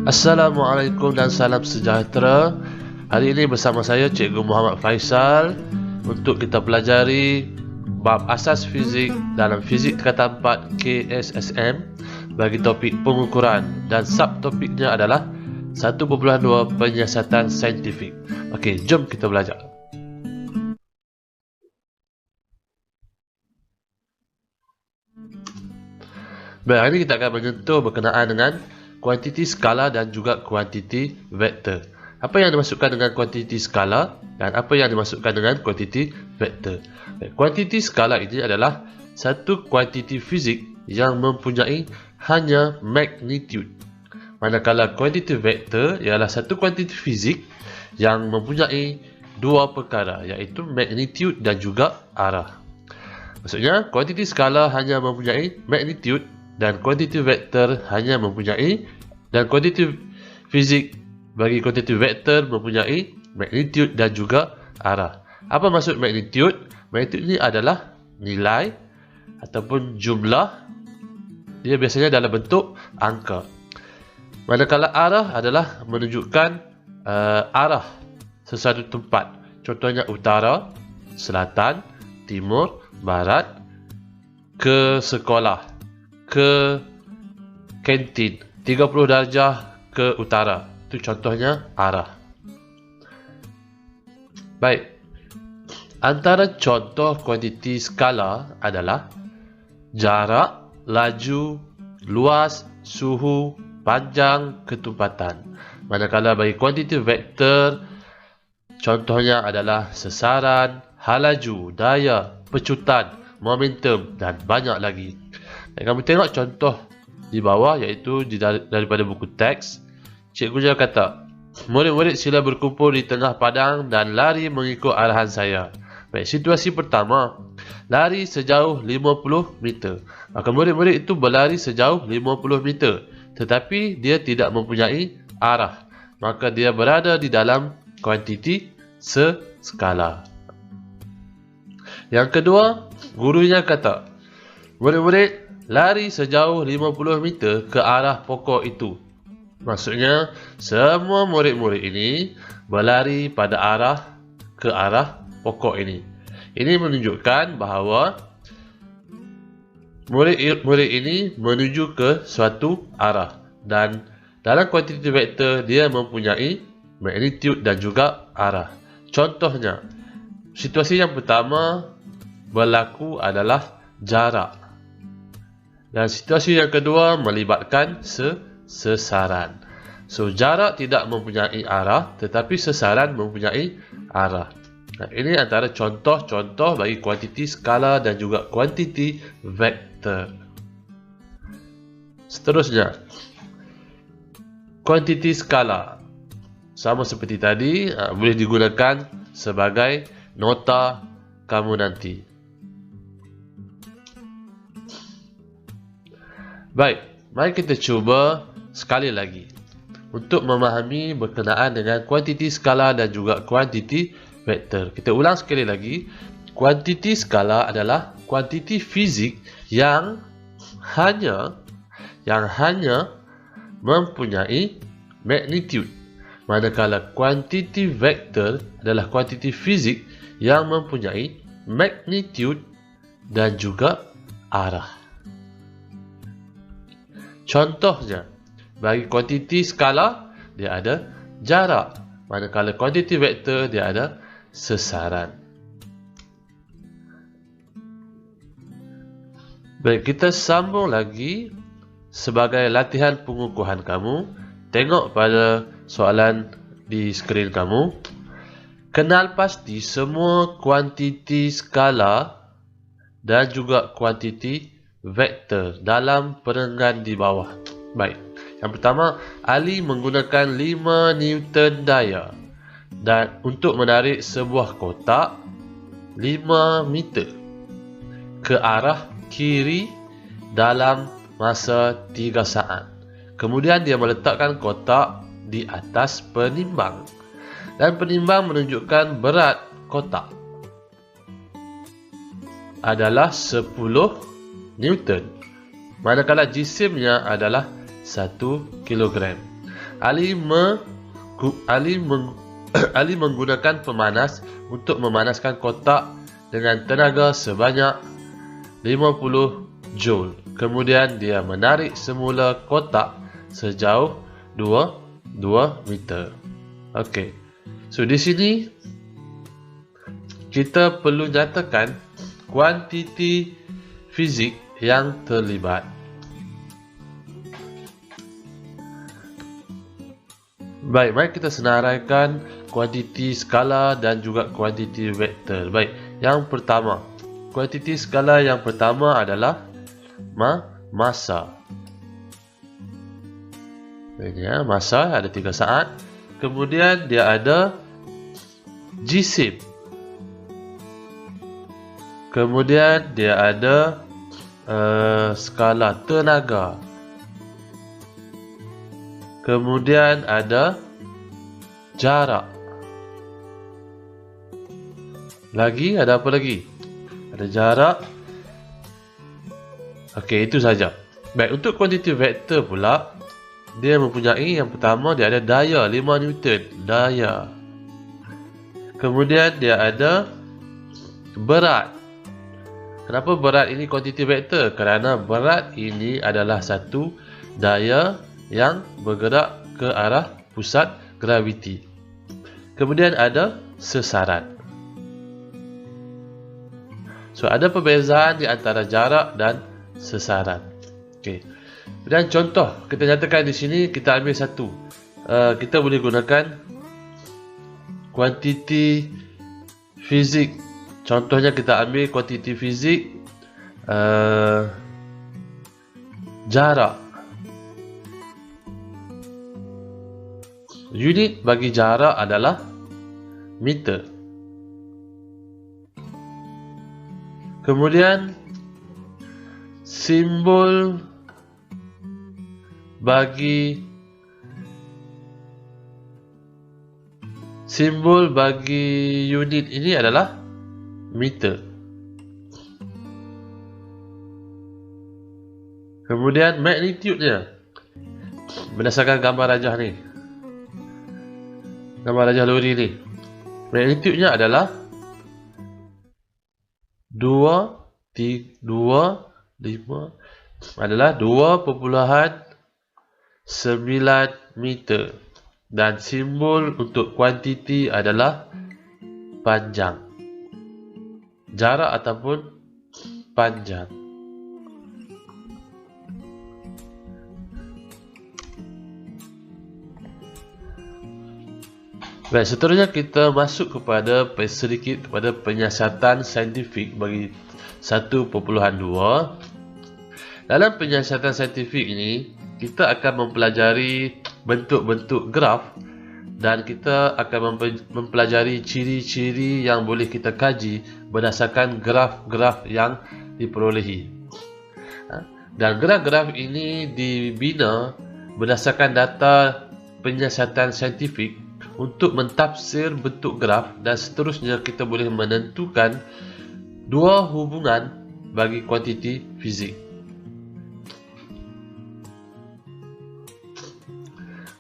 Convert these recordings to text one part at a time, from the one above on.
Assalamualaikum dan salam sejahtera. Hari ini bersama saya Cikgu Muhammad Faisal untuk kita pelajari bab asas fizik dalam fizik tingkatan 4 KSSM bagi topik pengukuran, dan subtopiknya adalah 1.2 penyiasatan saintifik. Okey, jom kita belajar. Baik, hari ini kita akan menyentuh berkenaan dengan kuantiti skala dan juga kuantiti vektor. Apa yang dimasukkan dengan kuantiti skala dan apa yang dimasukkan dengan kuantiti vektor? Kuantiti skala ini adalah satu kuantiti fizik yang mempunyai hanya magnitude. Manakala kuantiti vektor ialah satu kuantiti fizik yang mempunyai dua perkara, iaitu magnitude dan juga arah. Maksudnya, kuantiti skala hanya mempunyai magnitude dan kuantiti vektor hanya mempunyai, dan kuantiti fizik bagi kuantiti vektor mempunyai magnitude dan juga arah. Apa maksud magnitude? Magnitude ini adalah nilai ataupun jumlah. Dia biasanya dalam bentuk angka. Manakala arah adalah menunjukkan arah sesuatu tempat. Contohnya utara, selatan, timur, barat, ke sekolah, ke kantin, 30 darjah ke utara. Itu contohnya arah. Baik. Antara contoh kuantiti skala adalah jarak, laju, luas, suhu, panjang, ketumpatan. Manakala bagi kuantiti vektor, contohnya adalah sesaran, halaju, daya, pecutan, momentum dan banyak lagi. Dan kamu tengok contoh di bawah, iaitu daripada buku teks. Cikgu kata, murid-murid sila berkumpul di tengah padang dan lari mengikut arahan saya. Baik, situasi pertama, lari sejauh 50 meter. Maka murid-murid itu berlari sejauh 50 meter, tetapi dia tidak mempunyai arah. Maka dia berada di dalam kuantiti skala. Yang kedua, gurunya kata, murid-murid lari sejauh 50 meter ke arah pokok itu. Maksudnya, semua murid-murid ini berlari pada ke arah pokok ini. Ini menunjukkan bahawa murid-murid ini menuju ke suatu arah. Dan dalam kuantiti vektor, dia mempunyai magnitude dan juga arah. Contohnya, situasi yang pertama berlaku adalah jarak. Dan situasi yang kedua melibatkan sesaran. So, jarak tidak mempunyai arah, tetapi sesaran mempunyai arah. Nah, ini antara contoh-contoh bagi kuantiti skala dan juga kuantiti vektor. Seterusnya, kuantiti skala. Sama seperti tadi, boleh digunakan sebagai nota kamu nanti. Baik, mari kita cuba sekali lagi untuk memahami berkenaan dengan kuantiti skala dan juga kuantiti vektor. Kita ulang sekali lagi. Kuantiti skala adalah kuantiti fizik yang hanya mempunyai magnitude. Manakala kuantiti vektor adalah kuantiti fizik yang mempunyai magnitude dan juga arah. Contohnya, bagi kuantiti skala, dia ada jarak. Manakala kuantiti vektor, dia ada sesaran. Baik, kita sambung lagi sebagai latihan pengukuhan kamu. Tengok pada soalan di skrin kamu. Kenal pasti semua kuantiti skala dan juga kuantiti vektor dalam perenggan di bawah. Baik, yang pertama, Ali menggunakan 5 Newton daya dan untuk menarik sebuah kotak 5 meter ke arah kiri dalam masa 3 saat. Kemudian dia meletakkan kotak di atas penimbang, dan penimbang menunjukkan berat kotak adalah 10 Newton, manakala jisimnya adalah 1 kilogram. Ali menggunakan pemanas untuk memanaskan kotak dengan tenaga sebanyak 50 joule. Kemudian dia menarik semula kotak sejauh 2 meter. Okey. So di sini kita perlu nyatakan kuantiti fizik yang terlibat. Baik, mari kita senaraikan kuantiti skala dan juga kuantiti vektor. Baik, yang pertama, kuantiti skala yang pertama adalah masa. Ini ya, masa ada 3 saat. Kemudian dia ada jisim. Kemudian dia ada skala tenaga. Kemudian ada jarak. Lagi ada apa lagi? Ada jarak. Okey, itu saja. Baik, untuk kuantiti vektor pula, dia mempunyai yang pertama dia ada daya 5 Newton, daya. Kemudian dia ada berat. Kenapa berat ini kuantiti vektor? Kerana berat ini adalah satu daya yang bergerak ke arah pusat graviti. Kemudian ada sesaran. So ada perbezaan di antara jarak dan sesaran. Okey. Dan contoh kita nyatakan di sini, kita ambil satu. Kita boleh gunakan kuantiti fizik. Contohnya kita ambil kuantiti fizik jarak. Unit bagi jarak adalah meter. Kemudian simbol bagi unit ini adalah meter. Kemudian magnitude-nya berdasarkan gambar rajah ni. Gambar rajah lori ni. Magnitude-nya adalah 2,5 adalah 2,9 meter. Dan simbol untuk kuantiti adalah panjang. Jarak ataupun panjang. Baik, seterusnya kita masuk sedikit kepada penyiasatan saintifik bagi 1.2. Dalam penyiasatan saintifik ini, kita akan mempelajari bentuk-bentuk graf dan kita akan mempelajari ciri-ciri yang boleh kita kaji berdasarkan graf-graf yang diperolehi. Dan graf-graf ini dibina berdasarkan data penyiasatan saintifik untuk mentafsir bentuk graf, dan seterusnya kita boleh menentukan dua hubungan bagi kuantiti fizik.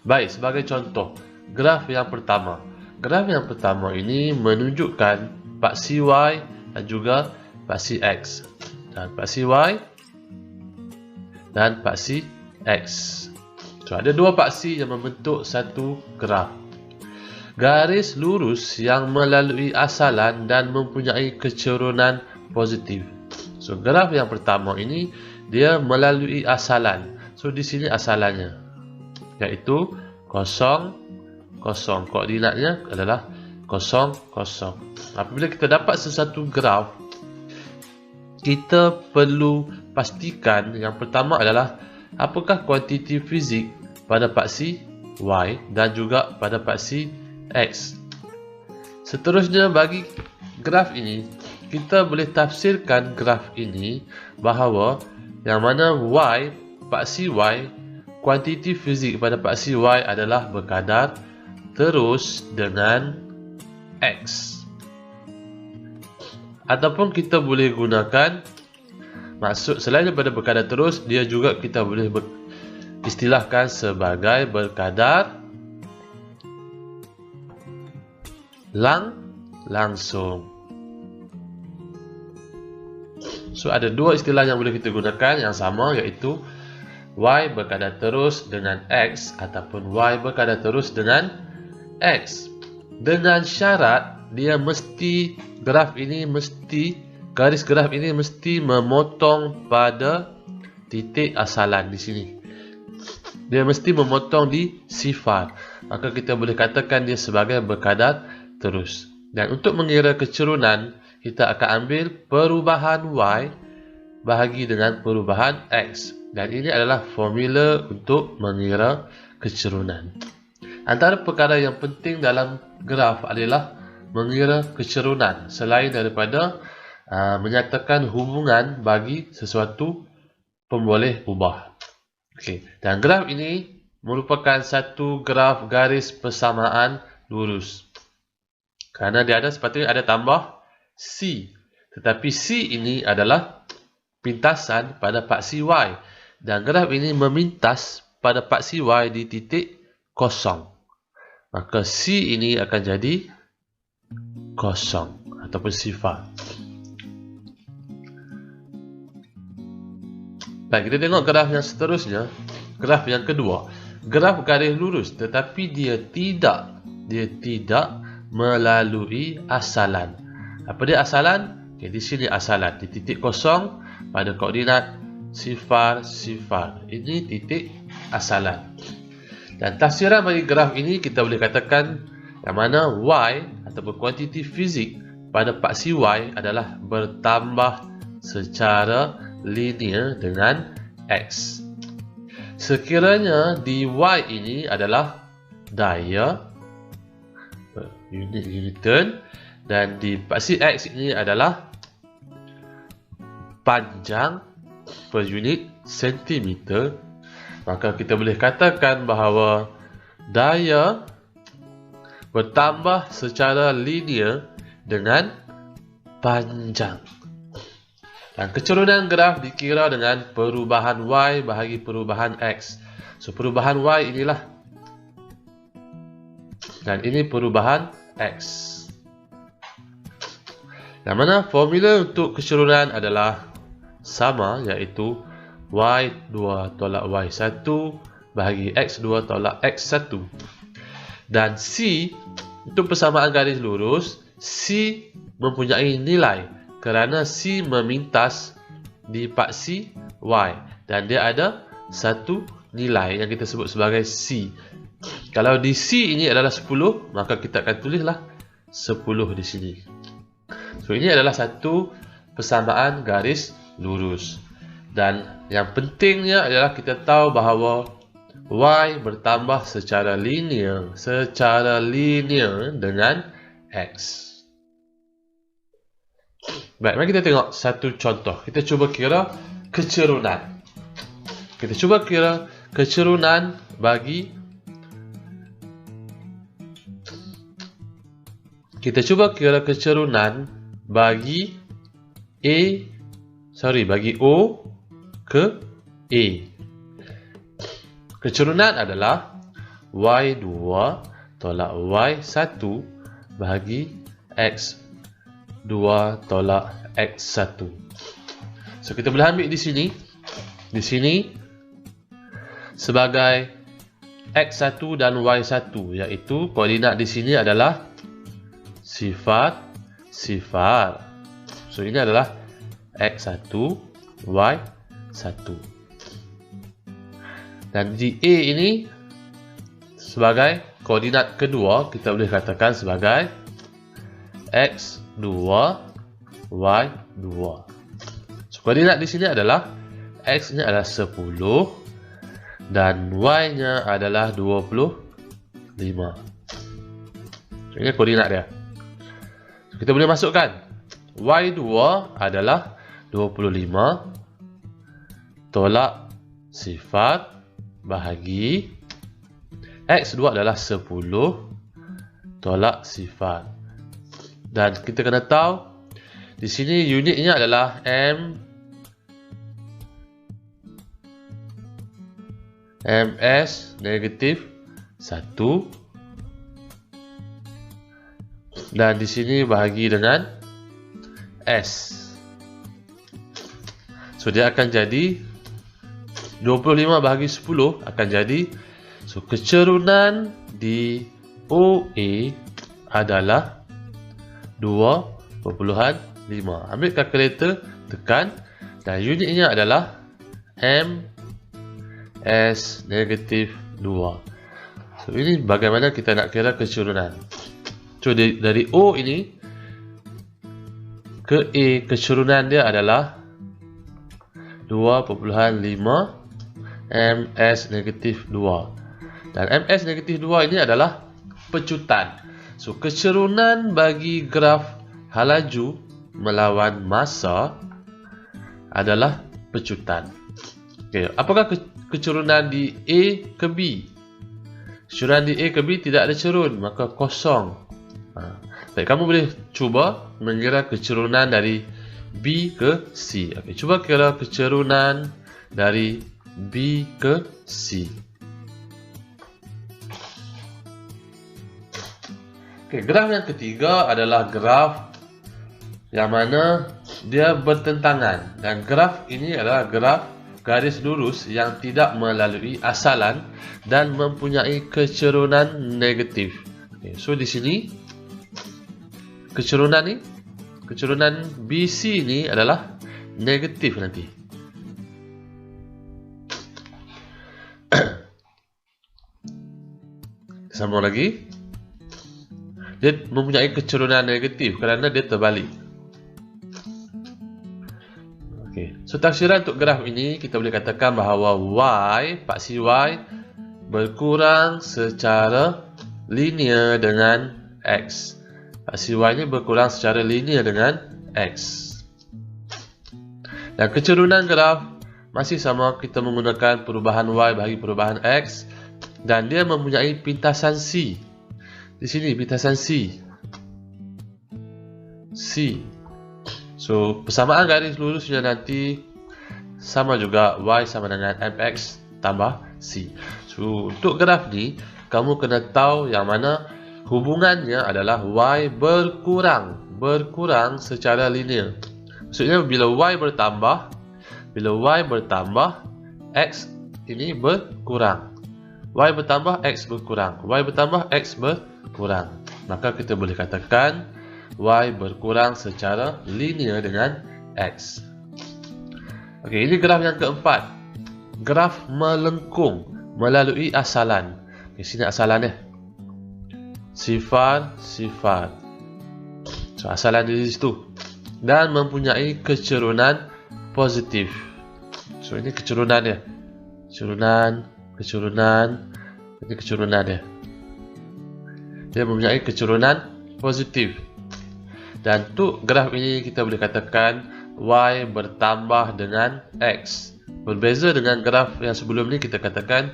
Baik, sebagai contoh, graf yang pertama. Graf yang pertama ini menunjukkan paksi Y dan juga paksi X. Dan paksi Y dan paksi X. So, ada dua paksi yang membentuk satu graf. Garis lurus yang melalui asalan dan mempunyai kecerunan positif. So, graf yang pertama ini dia melalui asalan. So, di sini asalannya, iaitu 0, 0. Koordinatnya adalah 0, 0. Apabila kita dapat sesuatu graf, kita perlu pastikan yang pertama adalah apakah kuantiti fizik pada paksi Y dan juga pada paksi X. Seterusnya, bagi graf ini, kita boleh tafsirkan graf ini bahawa yang mana Y, paksi Y, kuantiti fizik pada paksi Y adalah berkadar terus dengan X. Ataupun kita boleh gunakan, maksud selain daripada berkadar terus, dia juga kita boleh istilahkan sebagai berkadar langsung. So ada dua istilah yang boleh kita gunakan yang sama, iaitu Y berkadar terus dengan X ataupun Y berkadar terus dengan X. Dengan syarat garis graf ini mesti memotong pada titik asalan di sini. Dia mesti memotong di sifar. Maka kita boleh katakan dia sebagai berkadar terus. Dan untuk mengira kecerunan, kita akan ambil perubahan Y bahagi dengan perubahan X. Dan ini adalah formula untuk mengira kecerunan. Antara perkara yang penting dalam graf adalah mengira kecerunan selain daripada menyatakan hubungan bagi sesuatu pemboleh ubah. Okay. Dan graf ini merupakan satu graf garis persamaan lurus. Kerana dia ada sepatutnya ada tambah C. Tetapi C ini adalah pintasan pada paksi Y. Dan graf ini memintas pada paksi Y di titik kosong. Maka C ini akan jadi kosong ataupun sifar. Baik, kita tengok graf yang seterusnya. Graf yang kedua. Graf garis lurus tetapi dia tidak melalui asalan. Apa dia asalan? Okay, di sini asalan. Di titik kosong pada koordinat sifar. Ini titik asalan. Dan tafsiran bagi graf ini kita boleh katakan yang mana Y ataupun kuantiti fizik pada paksi Y adalah bertambah secara linear dengan X. Sekiranya di Y ini adalah daya unit Newton dan di paksi X ini adalah panjang per unit sentimeter, maka kita boleh katakan bahawa daya bertambah secara linear dengan panjang. Dan kecerunan graf dikira dengan perubahan Y bahagi perubahan X. So perubahan Y inilah. Dan ini perubahan X. Yang mana formula untuk kecerunan adalah sama, iaitu Y2 tolak Y1 bahagi X2 tolak X1. Dan C, untuk persamaan garis lurus, C mempunyai nilai kerana C memintas di paksi Y. Dan dia ada satu nilai yang kita sebut sebagai C. Kalau di C ini adalah 10, maka kita akan tulislah 10 di sini. So ini adalah satu persamaan garis lurus. Dan yang pentingnya adalah kita tahu bahawa Y bertambah secara linear dengan X. Baik, mari kita tengok satu contoh. Kita cuba kira kecerunan. Kita cuba kira kecerunan bagi bagi O ke A. Kecerunan adalah Y2 tolak Y1 bahagi X2 tolak X1. So kita boleh ambil di sini sebagai X1 dan Y1, iaitu koordinat di sini adalah sifar. So ini adalah X1 Y1. Dan di A ini sebagai koordinat kedua, kita boleh katakan sebagai X2 Y2. So koordinat di sini adalah X-nya adalah 10 dan Y-nya adalah 25. So ini koordinat dia. So, kita boleh masukkan Y2 adalah 25 tolak sifar bahagi X2 adalah 10 tolak sifar. Dan kita kena tahu di sini unitnya adalah MS negatif 1. Dan di sini bahagi dengan S. So dia akan jadi 25 bahagi 10 akan jadi, so kecerunan di OA adalah 2,5. Ambil kalkulator, tekan, dan unitnya adalah MS negatif 2. So ini bagaimana kita nak kira kecerunan. So dari O ini ke A, kecerunan dia adalah 2,5 MS negatif 2. Dan MS negatif 2 ini adalah pecutan. So kecerunan bagi graf halaju melawan masa adalah pecutan. Okay. Apakah kecerunan di A ke B? Kecerunan di A ke B tidak ada cerun, maka kosong. Baik, kamu boleh cuba mengira kecerunan dari B ke C. Okay, cuba kira kecerunan dari B ke C. Okay, graf yang ketiga adalah graf yang mana dia bertentangan, dan graf ini adalah graf garis lurus yang tidak melalui asalan dan mempunyai kecerunan negatif. Okay, so di sini kecerunan BC ini adalah negatif nanti. Sambung lagi. Dia mempunyai kecerunan negatif kerana dia terbalik. Okey, so tafsiran untuk graf ini kita boleh katakan bahawa Y, paksi Y berkurang secara linear dengan X. Paksi Y ini berkurang secara linear dengan X. Dan kecerunan graf masih sama, kita menggunakan perubahan Y bagi perubahan X, dan dia mempunyai pintasan C. Di sini pintasan C. So persamaan garis lurusnya nanti sama juga, Y sama dengan MX tambah C. So untuk graf ni kamu kena tahu yang mana hubungannya adalah Y berkurang secara linear. Maksudnya bila Y bertambah, X ini berkurang. Y bertambah, X berkurang. Y bertambah, X berkurang. Maka kita boleh katakan Y berkurang secara linear dengan X. Okey, ini graf yang keempat. Graf melengkung melalui asalan. Di sini asalan dia. Sifar. So asalan di situ. Dan mempunyai kecerunan positif. So ini kecerunan dia. Kecerunan, ini kecerunan dia. Dia mempunyai kecerunan positif. Dan untuk graf ini kita boleh katakan Y bertambah dengan X. Berbeza dengan graf yang sebelum ni, kita katakan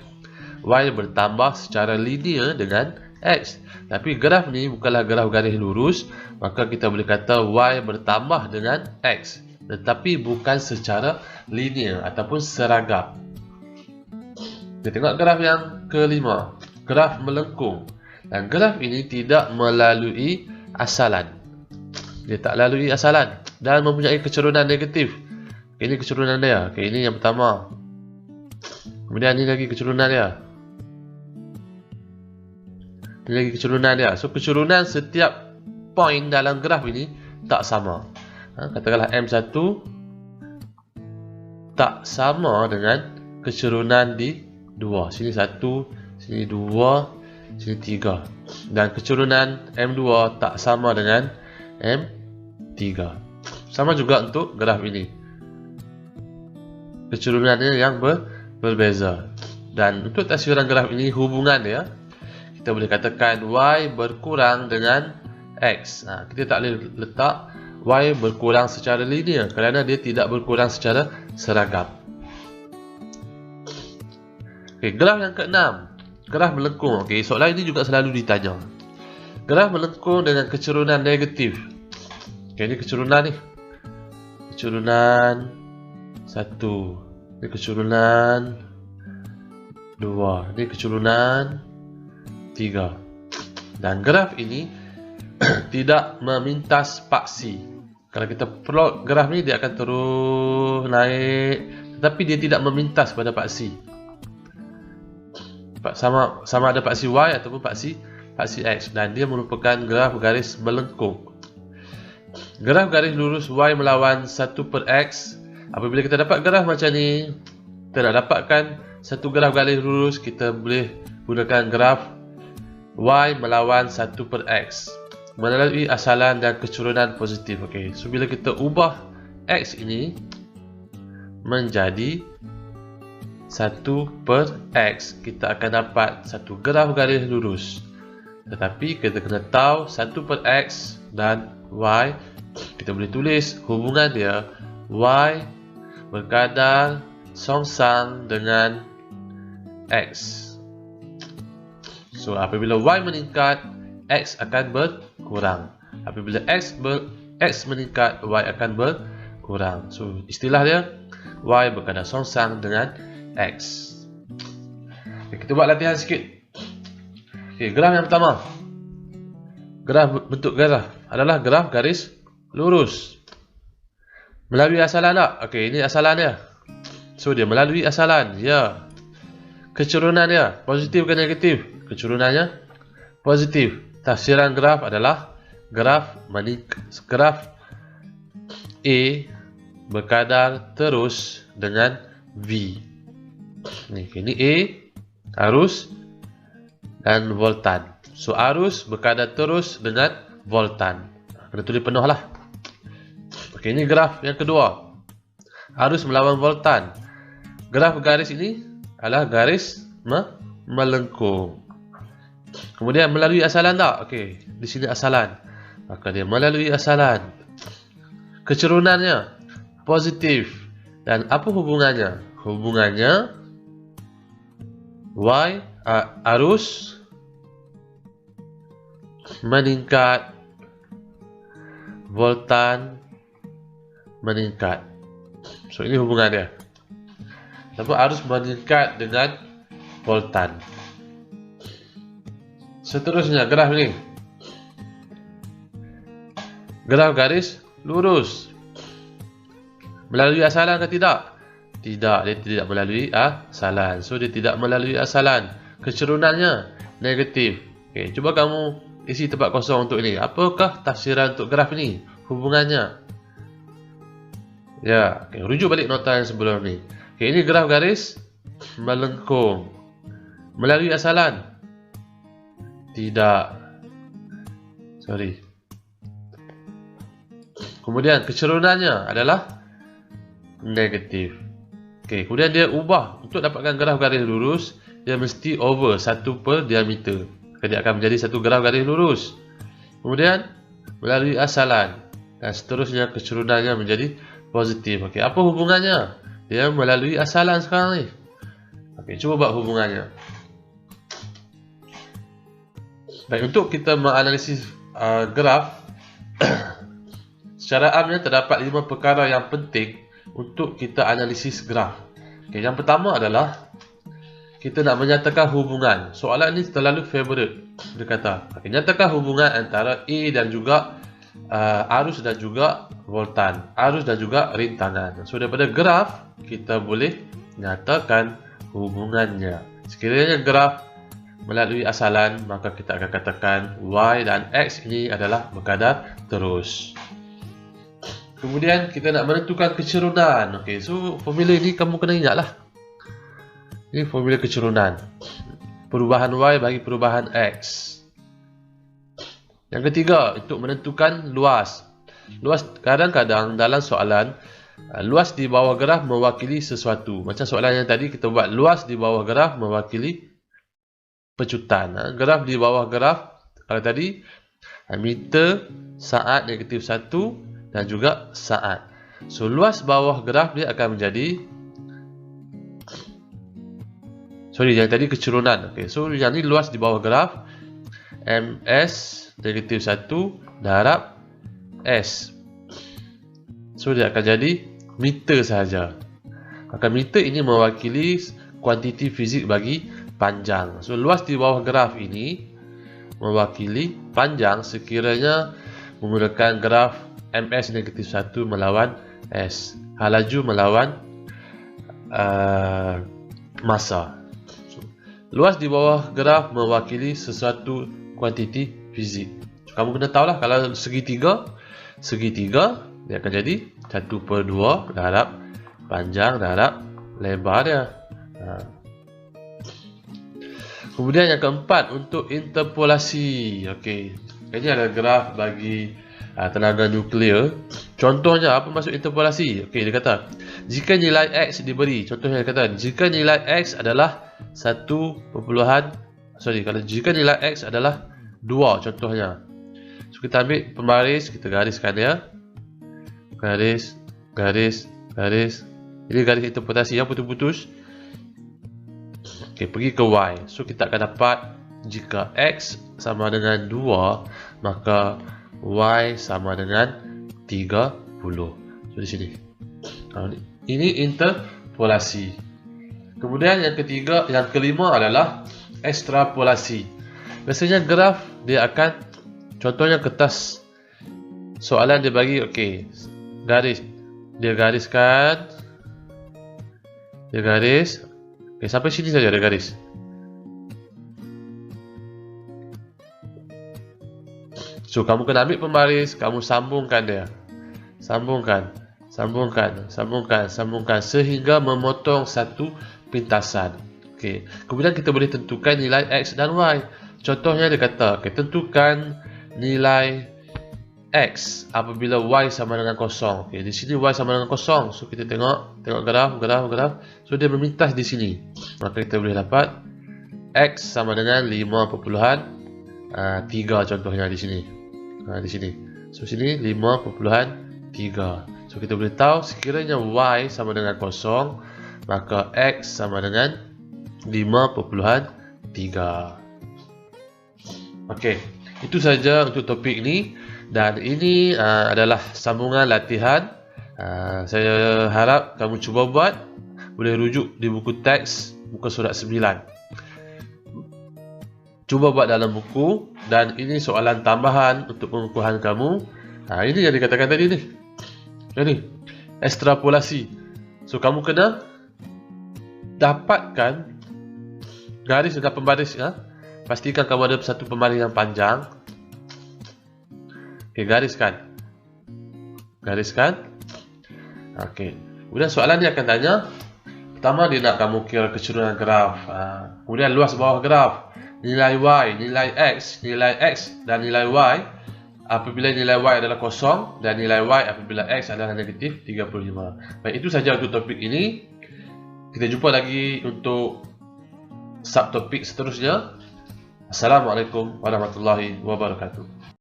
Y bertambah secara linear dengan X. Tapi graf ni bukanlah graf garis lurus, maka kita boleh kata Y bertambah dengan X, tetapi bukan secara linear ataupun seragam. Kita tengok graf yang kelima, graf melengkung. Dan graf ini tidak melalui asalan. Dia tak lalui asalan dan mempunyai kecerunan negatif. Ini kecerunan dia. Ini yang pertama. Kemudian ini lagi kecerunan dia. Ini lagi kecerunan dia. So kecerunan setiap poin dalam graf ini tak sama. Katakanlah M1 tak sama dengan kecerunan di 2. Sini 1, sini 2, sini 3. Dan kecerunan M2 tak sama dengan M3. Sama juga untuk graf ini. Kecerunannya yang berbeza. Dan untuk tafsiran graf ini, hubungan dia, kita boleh katakan Y berkurang dengan X. Kita tak boleh letak Y berkurang secara linear kerana dia tidak berkurang secara seragam. Graf yang keenam, graf melengkung. Soalan ini juga selalu ditanya. Graf melengkung dengan kecerunan negatif. Ini kecerunan ni. Kecerunan 1. Ini kecerunan 2. Ini kecurunan 3. Dan graf ini tidak memintas paksi. Kalau kita plot graf ni, dia akan terus naik, tetapi dia tidak memintas pada paksi. Sama ada paksi Y ataupun paksi X, dan dia merupakan graf garis melengkung. Graf garis lurus Y melawan 1/X. Apabila kita dapat graf macam ni, kita nak dapatkan satu graf garis lurus, kita boleh gunakan graf Y melawan 1/X melalui asalan dan kecurunan positif. Okey, so bila kita ubah X ini menjadi 1/X, kita akan dapat satu graf garis lurus. Tetapi kita kena tahu 1/X dan Y, kita boleh tulis hubungan dia Y berkadar songsang dengan X. So apabila Y meningkat, X akan berkurang. Apabila X meningkat, Y akan berkurang. So istilah dia Y berkadar songsang dengan X. Okay, kita buat latihan sikit. Okay, graf yang pertama. Bentuk graf adalah graf garis lurus. Melalui asalan tak? Okey, ini asalan dia. So dia melalui asalan. Ya. Kecurunan dia positif ke negatif? Kecurunannya positif. Tafsiran graf adalah graf A berkadar terus dengan V. Ini A, arus dan voltan. So arus berkadar terus dengan voltan. Kena tulis penuh lah. Okey, ini graf yang kedua. Arus melawan voltan. Graf garis ini adalah garis melengkung. Kemudian melalui asalan tak? Okey, di sini asalan. Maka dia melalui asalan. Kecerunannya positif. Dan apa hubungannya? Hubungannya Y arus meningkat, voltan meningkat. So ini hubungan dia. Tapi arus meningkat dengan voltan. Seterusnya graf ni. Graf garis lurus. Melalui asalan ke tidak? Tidak, dia tidak melalui asalan. So dia tidak melalui asalan. Kecerunannya negatif. Okey, cuba kamu isi tempat kosong untuk ini. Apakah tafsiran untuk graf ini? Hubungannya. Ya, okay, rujuk balik nota yang sebelum ni. Okey, ini graf garis melengkung. Melalui asalan? Tidak. Sorry. Kemudian kecerunannya adalah negatif. Okey, kemudian dia ubah untuk dapatkan graf garis lurus, dia mesti over 1 per diameter. Dia akan menjadi satu graf garis lurus. Kemudian melalui asalan dan seterusnya kecerunannya menjadi positif. Okey, apa hubungannya? Dia melalui asalan sekarang ni. Okey, cuba buat hubungannya. Baik, untuk kita menganalisis graf secara amnya terdapat 5 perkara yang penting untuk kita analisis graf. Okay, yang pertama adalah kita nak menyatakan hubungan. Soalan ini terlalu favorite. Dia kata, okay, nyatakan hubungan antara A dan juga arus dan juga voltan, arus dan juga rintangan. So daripada graf kita boleh nyatakan hubungannya. Sekiranya graf melalui asalan, maka kita akan katakan Y dan X ini adalah berkadar terus. Kemudian kita nak menentukan kecerunan. Okey, so formula ini kamu kena ingatlah. Ini formula kecerunan. Perubahan Y bagi perubahan X. Yang ketiga, untuk menentukan luas. Luas kadang-kadang dalam soalan, luas di bawah graf mewakili sesuatu. Macam soalan yang tadi kita buat, luas di bawah graf mewakili pecutan. Graf di bawah graf, kalau tadi meter, saat, negatif 1 dan juga saat. So luas bawah graf dia akan menjadi, sorry, yang tadi kecerunan. Okay, so yang ni luas di bawah graf ms negatif 1 darab s. So dia akan jadi meter sahaja. Maka meter ini mewakili kuantiti fizik bagi panjang. So luas di bawah graf ini mewakili panjang sekiranya menggunakan graf ms-1 melawan S. Laju melawan masa. So, luas di bawah graf mewakili sesuatu kuantiti fizik. So, kamu kena tahulah kalau segitiga dia akan jadi 1/2 darab panjang darab lebar dia. Kemudian yang keempat untuk interpolasi. Okey, ini ada graf bagi tenaga nuklear. Contohnya apa maksud interpolasi? Okey, dia kata jika nilai X diberi, contohnya dia kata jika nilai X adalah jika nilai X adalah 2 contohnya. So kita ambil pembaris, kita gariskan dia. Garis. Ini garis interpolasi yang putus-putus. Okey, pergi ke Y. So kita akan dapat jika X sama dengan 2, maka Y sama dengan 30. So di sini. Ini interpolasi. Kemudian yang kelima adalah ekstrapolasi. Biasanya graf dia akan, contohnya kertas soalan dia bagi, okey, garis. Dia gariskan. Okey, sampai sini saja ada garis. So kamu kena ambil pembaris, kamu sambungkan dia. Sambungkan sehingga memotong satu pintasan. Okey. Kemudian kita boleh tentukan nilai X dan Y. Contohnya dia kata, okey, tentukan nilai X apabila Y sama dengan 0. Okey, di sini Y sama dengan 0. So kita tengok graf. So dia memintas di sini. Maka kita boleh dapat X sama dengan 5.3 contohnya di sini. Di sini. So sini 5.3. So kita boleh tahu sekiranya Y sama dengan 0, maka X sama dengan 5.3. Okey, itu saja untuk topik ini. Dan ini adalah sambungan latihan. Saya harap kamu cuba buat. Boleh rujuk di buku teks muka surat 9. Cuba buat dalam buku. Dan ini soalan tambahan untuk pengukuhan kamu. Ini yang dikatakan tadi ni. Ini ekstrapolasi. So kamu kena dapatkan garis dan pembaris. Pastikan kamu ada satu pembaris yang panjang. Okey, gariskan. Okey. Kemudian soalan dia akan tanya, pertama dia nak kamu kira keseluruhan graf. Kemudian luas bawah graf, nilai Y, nilai X dan nilai Y apabila nilai Y adalah 0 dan nilai Y apabila X adalah negatif 35. Baik, itu saja untuk topik ini. Kita jumpa lagi untuk subtopik seterusnya. Assalamualaikum warahmatullahi wabarakatuh.